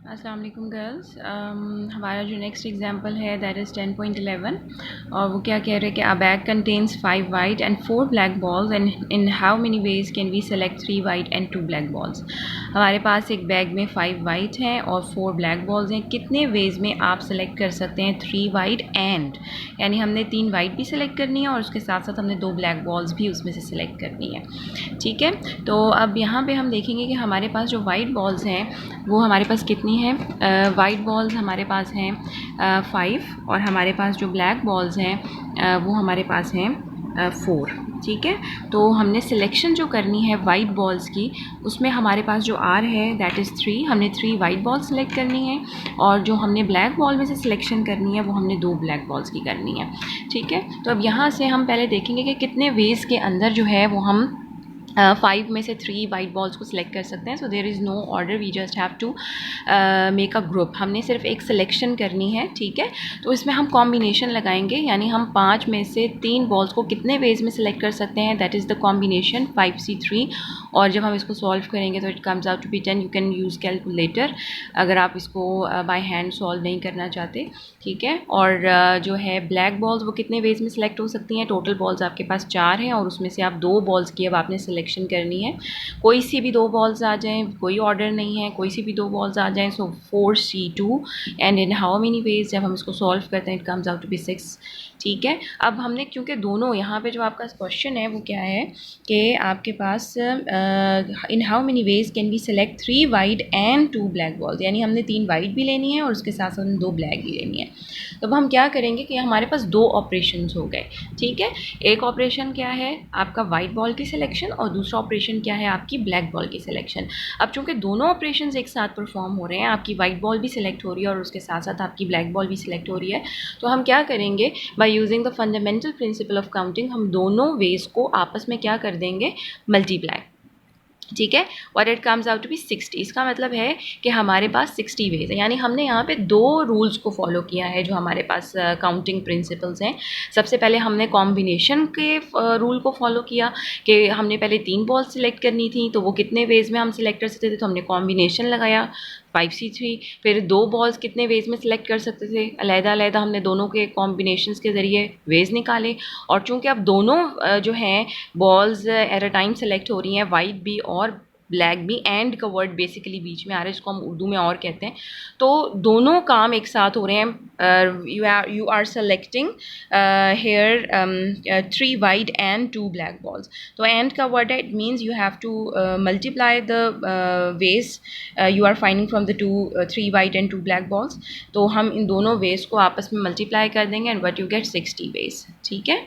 अस्सलाम वालेकुम गर्ल्स। हमारा जो नेक्स्ट एग्जांपल है दैट इज़ 10.11 और वो क्या कह रहे हैं कि a bag contains 5 white and 4 black balls and in how many ways can we select 3 white and 2 black balls. हमारे पास एक बैग में 5 वाइट हैं और 4 ब्लैक बॉल्स हैं। कितने वेज में आप सेलेक्ट कर सकते हैं 3 वाइट एंड, यानी हमने 3 वाइट भी सेलेक्ट करनी है और उसके साथ साथ हमने 2 ब्लैक बॉल्स भी उसमें से सिलेक्ट करनी है। ठीक है, तो अब यहाँ पे हम देखेंगे कि हमारे पास जो वाइट बॉल्स हैं वो हमारे पास कितनी है। वाइट बॉल्स हमारे पास हैं 5 और हमारे पास जो ब्लैक बॉल्स हैं वो हमारे पास हैं 4। ठीक है, तो हमने सिलेक्शन जो करनी है वाइट बॉल्स की, उसमें हमारे पास जो आर है दैट इज़ 3। हमने 3 वाइट बॉल्स सेलेक्ट करनी है और जो हमने ब्लैक बॉल में से सिलेक्शन करनी है वो हमने 2 ब्लैक बॉल्स की करनी है। ठीक है, तो अब यहाँ से हम पहले देखेंगे कि कितने वेज के अंदर जो है वो हम 5 में से 3 वाइट बॉल्स को सिलेक्ट कर सकते हैं। So there is no order, we just have to make a group. हमने सिर्फ एक सिलेक्शन करनी है। ठीक है, तो इसमें हम कॉम्बिनेशन लगाएंगे, यानी हम 5 में से 3 बॉल्स को कितने वेज में सिलेक्ट कर सकते हैं, that is the combination 5C3। और जब हम इसको सॉल्व करेंगे तो it comes out to be 10। You can use calculator अगर आप इसको बाय हैंड सॉल्व नहीं करना चाहते। ठीक है, और जो है ब्लैक बॉल्स वो कितने वेज में सिलेक्ट हो सकती हैं। टोटल बॉल्स आपके पास 4 हैं और उसमें से आप 2 बॉल्स की अब आपने सिलेक्शन करनी है। कोई सी भी 2 बॉल्स आ जाएं, कोई ऑर्डर नहीं है, कोई सी भी 2 बॉल्स आ जाएं। So 4C2 and in how many ways, जब हम इसको सॉल्व करते हैं it comes out to be 6। ठीक है, अब हमने क्योंकि दोनों यहाँ पे जो आपका क्वेश्चन है वो क्या है कि आपके पास in how many ways can be select 3 white and 2 black balls, यानी हमने 3 वाइट भी लेनी है और उसके साथ साथ 2 ब्लैक भी लेनी है। तो अब हम क्या करेंगे कि हमारे पास 2 ऑपरेशंस हो गए। ठीक है, एक ऑपरेशन क्या है आपका वाइट बॉल की सिलेक्शन और दूसरा ऑपरेशन क्या है आपकी ब्लैक बॉल की सिलेक्शन। अब चूंकि दोनों ऑपरेशंस एक साथ परफॉर्म हो रहे हैं, आपकी वाइट बॉल भी सिलेक्ट हो रही है और उसके साथ साथ आपकी ब्लैक बॉल भी सिलेक्ट हो रही है, तो हम क्या करेंगे by using the fundamental principle of counting, हम दोनों वेज को आपस में क्या कर देंगे, मल्टीप्लाई। ठीक है, और it comes out to be 60। इसका मतलब है कि हमारे पास 60 वेज है, यानी हमने यहाँ पे 2 रूल्स को फॉलो किया है जो हमारे पास काउंटिंग प्रिंसिपल्स हैं। सबसे पहले हमने कॉम्बिनेशन के रूल को फॉलो किया कि हमने पहले 3 बॉल सिलेक्ट करनी थी, तो वो कितने वेज में हम सिलेक्ट कर सकते थे, तो हमने कॉम्बिनेशन लगाया 5C3। फिर 2 बॉल्स कितने वेज में सिलेक्ट कर सकते थे, अलहदा अलहदा हमने दोनों के कॉम्बिनेशंस के ज़रिए वेज निकाले। और चूंकि अब दोनों जो हैं balls at a time select हो रही हैं, वाइट भी और ब्लैक भी, एंड का वर्ड बेसिकली बीच में आ रहा है, इसको हम उर्दू में और कहते हैं, तो दोनों काम एक साथ हो रहे हैं। You are selecting here 3 white and 2 black balls. तो एंड का वर्ड है, it means you have to multiply the ways you are finding from the 3 white and 2 black balls. तो हम इन दोनों वेज को आपस में मल्टीप्लाई कर देंगे and what you get 60 ways. ठीक है।